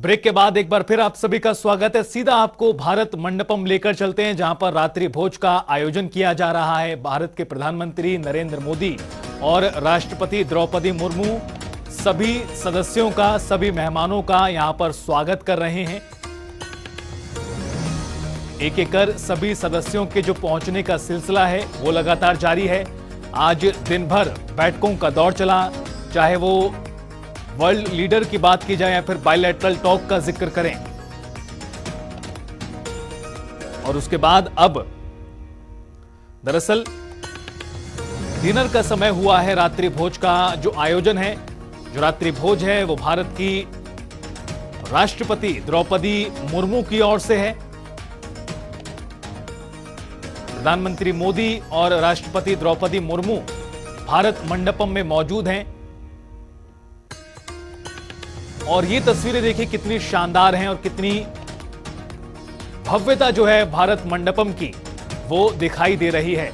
Break के बाद एक बार फिर आप सभी का स्वागत है। सीधा आपको भारत मंडपम लेकर चलते हैं, जहां पर रात्रि भोज का आयोजन किया जा रहा है। भारत के प्रधानमंत्री नरेंद्र मोदी और राष्ट्रपति द्रौपदी मुर्मू सभी सदस्यों का, सभी मेहमानों का यहां पर स्वागत कर रहे हैं। एक एक कर सभी सदस्यों के जो पहुंचने का सिलसिला है वो लगातार जारी है। आज दिन भर बैठकों का दौर चला, चाहे वो वर्ल्ड लीडर की बात की जाए या फिर बायलैटरल टॉक का जिक्र करें। और उसके बाद अब दरअसल डिनर का समय हुआ है। रात्रि भोज का जो आयोजन है, जो रात्रि भोज है, वो भारत की राष्ट्रपति द्रौपदी मुर्मू की ओर से है। प्रधानमंत्री मोदी और राष्ट्रपति द्रौपदी मुर्मू भारत मंडपम में मौजूद हैं। और ये तस्वीरें देखिए कितनी शानदार हैं और कितनी भव्यता जो है भारत मंडपम की वो दिखाई दे रही है।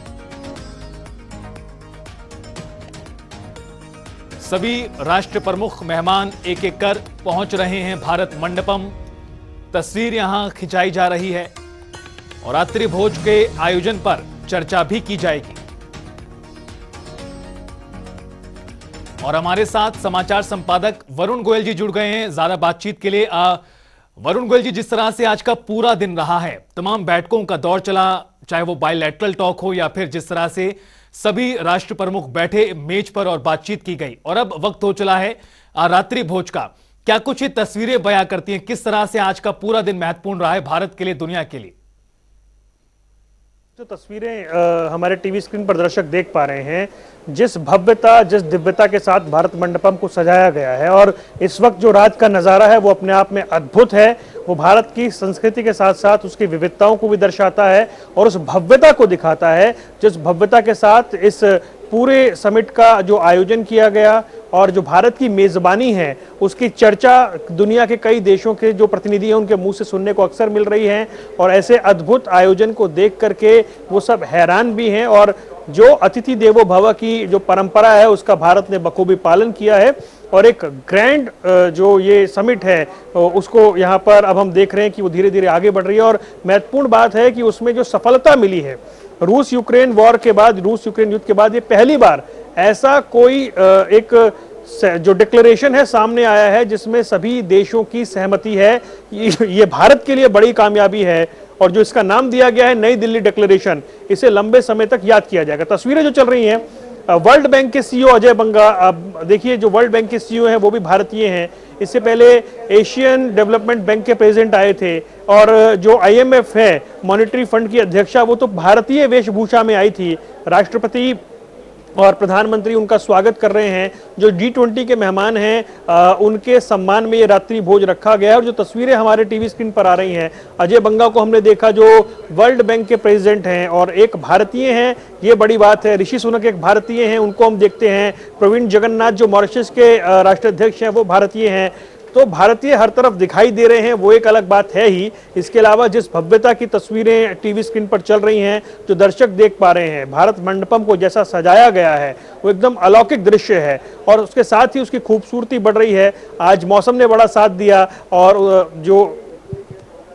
सभी राष्ट्र प्रमुख मेहमान एक एक कर पहुंच रहे हैं भारत मंडपम। तस्वीर यहां खिंचाई जा रही है और रात्रि भोज के आयोजन पर चर्चा भी की जाएगी। और हमारे साथ समाचार संपादक वरुण गोयल जी जुड़ गए हैं ज्यादा बातचीत के लिए। वरुण गोयल जी, जिस तरह से आज का पूरा दिन रहा है, तमाम बैठकों का दौर चला, चाहे वो बायलैटरल टॉक हो या फिर जिस तरह से सभी राष्ट्र प्रमुख बैठे मेज पर और बातचीत की गई, और अब वक्त हो चला है रात्रि भोज का। क्या कुछ ये तस्वीरें बयां करती हैं किस तरह से आज का पूरा दिन महत्वपूर्ण रहा है भारत के लिए, दुनिया के लिए? जो तस्वीरें हमारे टीवी स्क्रीन पर दर्शक देख पा रहे हैं, जिस भव्यता, जिस दिव्यता के साथ भारत मंडपम को सजाया गया है, और इस वक्त जो रात का नज़ारा है वो अपने आप में अद्भुत है। वो भारत की संस्कृति के साथ साथ उसकी विविधताओं को भी दर्शाता है और उस भव्यता को दिखाता है, जिस भव्यता के साथ इस पूरे समिट का जो आयोजन किया गया और जो भारत की मेज़बानी है उसकी चर्चा दुनिया के कई देशों के जो प्रतिनिधि हैं उनके मुंह से सुनने को अक्सर मिल रही है। और ऐसे अद्भुत आयोजन को देख करके वो सब हैरान भी हैं। और जो अतिथि देवो भव की जो परंपरा है उसका भारत ने बखूबी पालन किया है। और एक ग्रैंड जो ये समिट है उसको यहाँ पर अब हम देख रहे हैं कि वो धीरे धीरे आगे बढ़ रही है। और महत्वपूर्ण बात है कि उसमें जो सफलता मिली है, रूस यूक्रेन वॉर के बाद, रूस यूक्रेन युद्ध के बाद ये पहली बार ऐसा कोई एक जो डिक्लेरेशन है सामने आया है जिसमें सभी देशों की सहमति है। ये भारत के लिए बड़ी कामयाबी है। और जो इसका नाम दिया गया है नई दिल्ली डिक्लेरेशन, इसे लंबे समय तक याद किया जाएगा। तस्वीरें जो चल रही हैं, वर्ल्ड बैंक के सीईओ अजय बंगा, अब देखिए जो वर्ल्ड बैंक के सीईओ हैं वो भी भारतीय हैं। इससे पहले एशियन डेवलपमेंट बैंक के प्रेसिडेंट आए थे। और जो आईएमएफ है, मॉनेटरी फंड की अध्यक्षा, वो तो भारतीय वेशभूषा में आई थी। राष्ट्रपति और प्रधानमंत्री उनका स्वागत कर रहे हैं। जो G20 के मेहमान हैं उनके सम्मान में ये रात्रि भोज रखा गया है। और जो तस्वीरें हमारे टीवी स्क्रीन पर आ रही हैं, अजय बंगा को हमने देखा जो वर्ल्ड बैंक के प्रेसिडेंट हैं और एक भारतीय हैं, ये बड़ी बात है। ऋषि सुनक एक भारतीय हैं, उनको हम देखते हैं। प्रवीण जगन्नाथ जो मॉरिशस के राष्ट्राध्यक्ष हैं वो भारतीय हैं। तो भारतीय हर तरफ दिखाई दे रहे हैं, वो एक अलग बात है ही। इसके अलावा जिस भव्यता की तस्वीरें टीवी स्क्रीन पर चल रही हैं, जो दर्शक देख पा रहे हैं, भारत मंडपम को जैसा सजाया गया है वो एकदम अलौकिक दृश्य है। और उसके साथ ही उसकी खूबसूरती बढ़ रही है। आज मौसम ने बड़ा साथ दिया और जो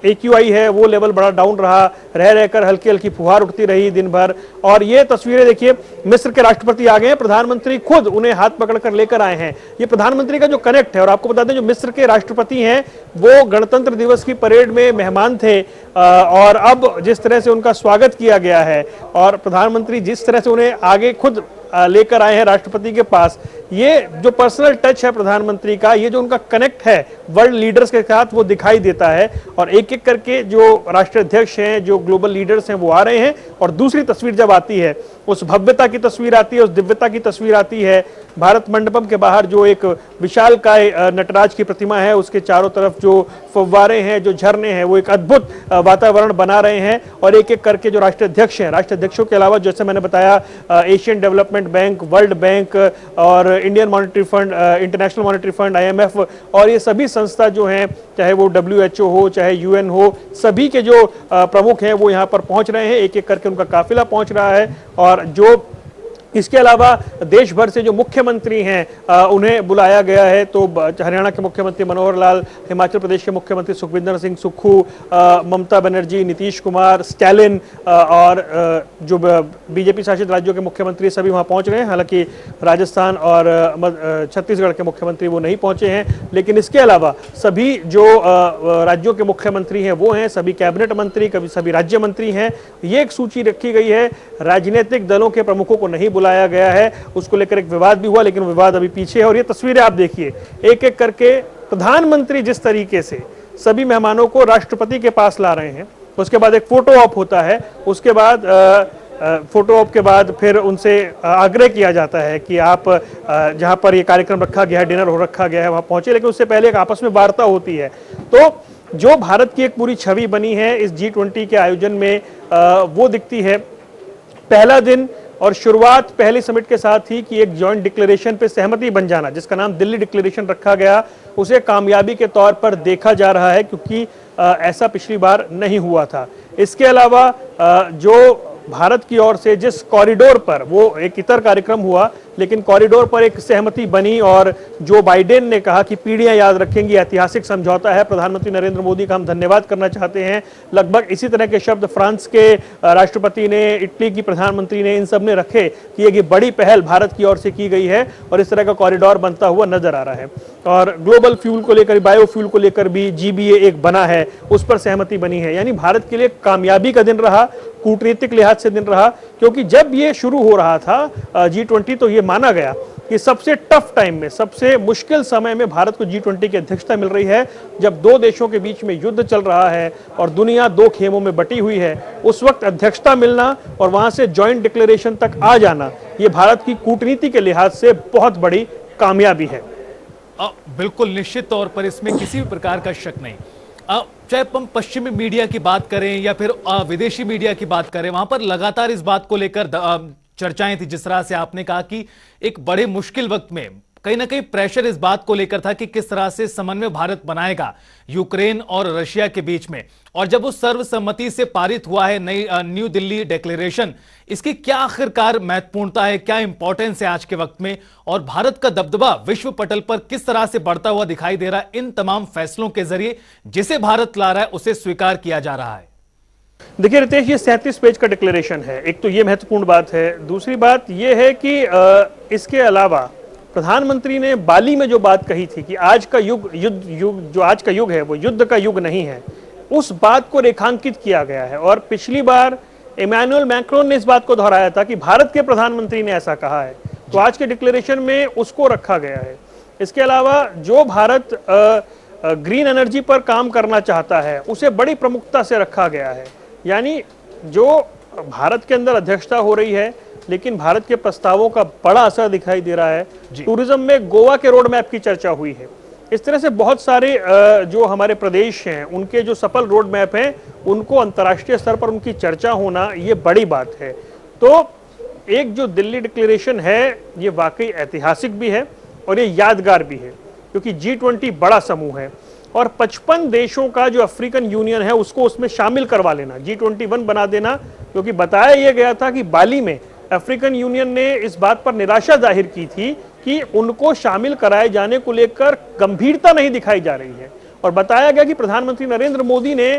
AQI है वो लेवल बड़ा डाउन रहा, रह रहकर हल्की हल्की फुहार उठती रही दिन भर। और ये तस्वीरें देखिए, मिस्र के राष्ट्रपति आ गए हैं, प्रधानमंत्री खुद उन्हें हाथ पकड़कर लेकर आए हैं। ये प्रधानमंत्री का जो कनेक्ट है। और आपको बता दें जो मिस्र के राष्ट्रपति हैं वो गणतंत्र दिवस की परेड में मेहमान थे और अब जिस तरह से उनका स्वागत किया गया है और प्रधानमंत्री जिस तरह से उन्हें आगे खुद लेकर आए हैं राष्ट्रपति के पास, ये जो पर्सनल टच है प्रधानमंत्री का, ये जो उनका कनेक्ट है वर्ल्ड लीडर्स के साथ, वो दिखाई देता है। और एक एक करके जो राष्ट्राध्यक्ष हैं, जो ग्लोबल लीडर्स हैं, वो आ रहे हैं। और दूसरी तस्वीर जब आती है, उस भव्यता की तस्वीर आती है, उस दिव्यता की तस्वीर आती है। भारत मंडपम के बाहर जो एक विशालकाय नटराज की प्रतिमा है, उसके चारों तरफ जो फव्वारे हैं, जो झरने हैं, वो एक अद्भुत वातावरण बना रहे हैं। और एक एक करके जो राष्ट्राध्यक्ष हैं, राष्ट्राध्यक्षों के अलावा जैसे मैंने बताया Asian development bank, world bank और Indian monetary fund, international monetary fund, IMF, और ये सभी संस्था जो हैं, चाहे वो WHO हो, चाहे UN हो, सभी के जो प्रमुख हैं वो यहाँ पर पहुँच रहे हैं। एक एक करके उनका काफिला पहुँच रहा है। और जो इसके अलावा देश भर से जो मुख्यमंत्री हैं उन्हें बुलाया गया है। तो हरियाणा के मुख्यमंत्री मनोहर लाल, हिमाचल प्रदेश के मुख्यमंत्री सुखविंदर सिंह सुक्खू, ममता बनर्जी, नीतीश कुमार, स्टैलिन और जो बीजेपी शासित राज्यों के मुख्यमंत्री सभी वहां पहुंच रहे हैं। हालांकि राजस्थान और छत्तीसगढ़ के मुख्यमंत्री वो नहीं पहुंचे हैं, लेकिन इसके अलावा सभी जो राज्यों के मुख्यमंत्री हैं वो हैं, सभी कैबिनेट मंत्री, सभी राज्य मंत्री हैं। ये एक सूची रखी गई है। राजनीतिक दलों के प्रमुखों को नहीं बुलाया गया है, उसको लेकर एक विवाद भी हुआ, लेकिन विवाद अभी पीछे है। और ये तस्वीरें आप देखिए, एक एक करके प्रधानमंत्री जिस तरीके से सभी मेहमानों को राष्ट्रपति के पास ला रहे हैं, उसके बाद एक फोटो ऑप होता है, उसके बाद फोटो ऑप के बाद फिर उनसे आग्रह किया जाता है कि आप जहां पर ये कार्यक्रम रखा गया है, डिनर हो रखा गया है, वहां पहुंचे। लेकिन उससे पहले एक आपस में वार्ता होती है। तो जो भारत की एक पूरी छवि बनी है इस G20 के आयोजन में, वो दिखती है। पहला दिन और शुरुआत पहली समिट के साथ ही कि एक जॉइंट डिक्लेरेशन पे सहमति बन जाना, जिसका नाम दिल्ली डिक्लेरेशन रखा गया, उसे कामयाबी के तौर पर देखा जा रहा है, क्योंकि ऐसा पिछली बार नहीं हुआ था। इसके अलावा जो भारत की ओर से जिस कॉरिडोर पर, वो एक इतर कार्यक्रम हुआ, लेकिन कॉरिडोर पर एक सहमति बनी और जो बाइडेन ने कहा कि पीढ़ियां याद रखेंगी, ऐतिहासिक समझौता है। प्रधानमंत्री नरेंद्र मोदी का हम धन्यवाद करना चाहते हैं। लगभग इसी तरह के शब्द फ्रांस के राष्ट्रपति ने, इटली की प्रधानमंत्री ने, इन सब ने रखे कि एक बड़ी पहल भारत की ओर से की गई है और इस तरह का कॉरिडोर बनता हुआ नजर आ रहा है। और ग्लोबल फ्यूल को लेकर, बायोफ्यूल को लेकर भी GBA एक बना है, उस पर सहमति बनी है। यानी भारत के लिए कामयाबी का दिन रहा, कूटनीतिक लिहाज से दिन रहा, क्योंकि जब ये शुरू हो रहा था G20 तो ये माना गया कि सबसे टफ टाइम में, सबसे मुश्किल समय में भारत को G20 की अध्यक्षता मिल रही है। जब दो देशों के बीच में युद्ध चल रहा है और दुनिया दो खेमों में बटी हुई है, उस वक्त अध्यक्षता मिलना और वहां से जॉइंट डिक्लेरेशन तक आ जाना, ये भारत की कूटनीति के लिहाज से बहुत बड़ी कामयाबी है। बिल्कुल निश्चित तौर पर इसमें किसी भी प्रकार का शक नहीं। चाहे हम पश्चिमी मीडिया की बात करें या फिर विदेशी मीडिया की बात करें, वहां पर लगातार इस बात को लेकर चर्चाएं थी। जिस तरह से आपने कहा कि एक बड़े मुश्किल वक्त में कहीं ना कहीं प्रेशर इस बात को लेकर था कि किस तरह से समन्वय भारत बनाएगा यूक्रेन और रशिया के बीच में। और जब वो सर्वसम्मति से पारित हुआ है नई न्यू दिल्ली डिक्लेरेशन, इसकी क्या आखिरकार महत्वपूर्णता है, क्या इंपॉर्टेंस है आज के वक्त में, और भारत का दबदबा विश्व पटल पर किस तरह से बढ़ता हुआ दिखाई दे रहा है इन तमाम फैसलों के जरिए जिसे भारत ला रहा है, उसे स्वीकार किया जा रहा है। देखिए रितेश, ये 37 पेज का डिक्लेरेशन है। एक तो ये महत्वपूर्ण बात है। दूसरी बात ये है कि इसके अलावा प्रधानमंत्री ने बाली में जो बात कही थी कि आज का युग जो आज का युग है वो युद्ध का युग नहीं है, उस बात को रेखांकित किया गया है। और पिछली बार इमैनुअल मैक्रोन ने इस बात को दोहराया था कि भारत के प्रधानमंत्री ने ऐसा कहा है, तो आज के डिक्लेरेशन में उसको रखा गया है। इसके अलावा जो भारत ग्रीन एनर्जी पर काम करना चाहता है, उसे बड़ी प्रमुखता से रखा गया है। यानी जो भारत के अंदर अध्यक्षता हो रही है, लेकिन भारत के प्रस्तावों का बड़ा असर दिखाई दे रहा है। टूरिज्म में गोवा के रोड मैप की चर्चा हुई है। इस तरह से बहुत सारे जो हमारे प्रदेश हैं, उनके जो सफल रोड मैप हैं, उनको अंतर्राष्ट्रीय स्तर पर उनकी चर्चा होना, ये बड़ी बात है। तो एक जो दिल्ली डिक्लेरेशन है, ये वाकई ऐतिहासिक भी है और ये यादगार भी है, क्योंकि G20 बड़ा समूह है और 55 देशों का जो अफ्रीकन यूनियन है उसको उसमें शामिल करवा लेना, G21 बना देना। क्योंकि बताया यह गया था कि बाली में अफ्रीकन यूनियन ने इस बात पर निराशा जाहिर की थी कि उनको शामिल कराए जाने को लेकर गंभीरता नहीं दिखाई जा रही है, और बताया गया कि प्रधानमंत्री नरेंद्र मोदी ने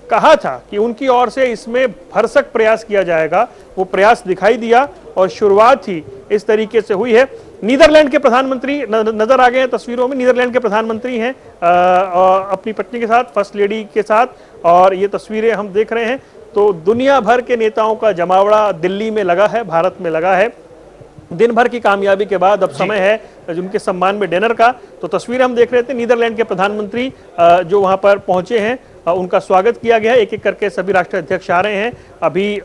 कहा था कि उनकी ओर से इसमें भरसक प्रयास किया जाएगा। वो प्रयास दिखाई दिया और शुरुआत ही इस तरीके से हुई है। नीदरलैंड के प्रधानमंत्री नजर आ गए हैं तस्वीरों में। नीदरलैंड के प्रधानमंत्री हैं अपनी पत्नी के साथ, फर्स्ट लेडी के साथ, और ये तस्वीरें हम देख रहे हैं। तो दुनिया भर के नेताओं का जमावड़ा दिल्ली में लगा है, भारत में लगा है। दिन भर की कामयाबी के बाद अब समय है उनके सम्मान में डिनर का। तो तस्वीरें हम देख रहे थे, नीदरलैंड के प्रधानमंत्री जो वहां पर पहुंचे हैं, उनका स्वागत किया गया है। एक एक करके सभी राष्ट्राध्यक्ष आ रहे हैं। अभी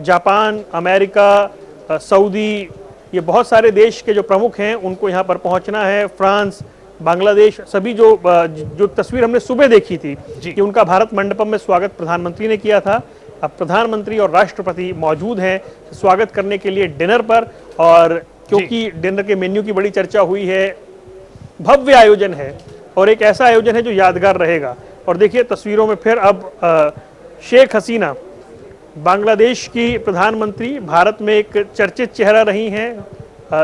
जापान, अमेरिका, सऊदी, ये बहुत सारे देश के जो प्रमुख हैं उनको यहाँ पर पहुंचना है। फ्रांस, बांग्लादेश, सभी जो तस्वीर हमने सुबह देखी थी कि उनका भारत मंडपम में स्वागत प्रधानमंत्री ने किया था, अब प्रधानमंत्री और राष्ट्रपति मौजूद हैं स्वागत करने के लिए डिनर पर। और क्योंकि डिनर के मेन्यू की बड़ी चर्चा हुई है, भव्य आयोजन है और एक ऐसा आयोजन है जो यादगार रहेगा। और देखिए तस्वीरों में फिर अब शेख हसीना बांग्लादेश की प्रधानमंत्री भारत में एक चर्चित चेहरा रही हैं,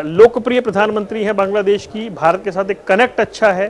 लोकप्रिय प्रधानमंत्री हैं बांग्लादेश की, भारत के साथ एक कनेक्ट अच्छा है।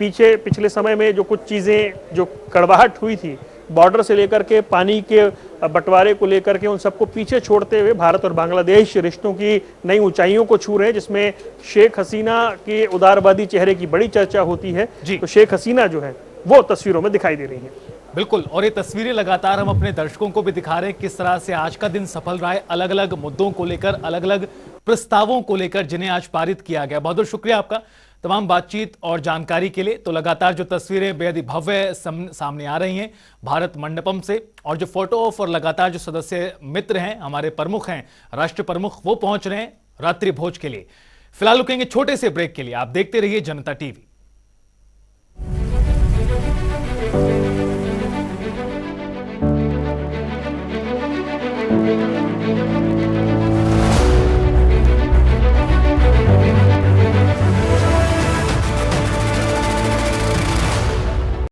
पिछले समय में जो कुछ चीज़ें जो कड़वाहट हुई थी बॉर्डर से लेकर के पानी के बंटवारे को लेकर के, उन सबको पीछे छोड़ते हुए भारत और बांग्लादेश रिश्तों की नई ऊंचाइयों को छू रहे हैं, जिसमें शेख हसीना के उदारवादी चेहरे की बड़ी चर्चा होती है। तो शेख हसीना जो है वो तस्वीरों में दिखाई दे रही है। बिल्कुल, और ये तस्वीरें लगातार हम अपने दर्शकों को भी दिखा रहे हैं किस तरह से आज का दिन सफल रहा है, अलग अलग मुद्दों को लेकर, अलग अलग प्रस्तावों को लेकर जिन्हें आज पारित किया गया। बहुत बहुत शुक्रिया आपका तमाम बातचीत और जानकारी के लिए। तो लगातार जो तस्वीरें बेहद ही भव्य सामने आ रही हैं भारत मंडपम से, और जो फोटो ऑफ और लगातार जो सदस्य मित्र हैं, हमारे प्रमुख हैं, राष्ट्र प्रमुख, वो पहुंच रहे हैं रात्रि भोज के लिए। फिलहाल रुकेंगे छोटे से ब्रेक के लिए। आप देखते रहिए जनता टीवी।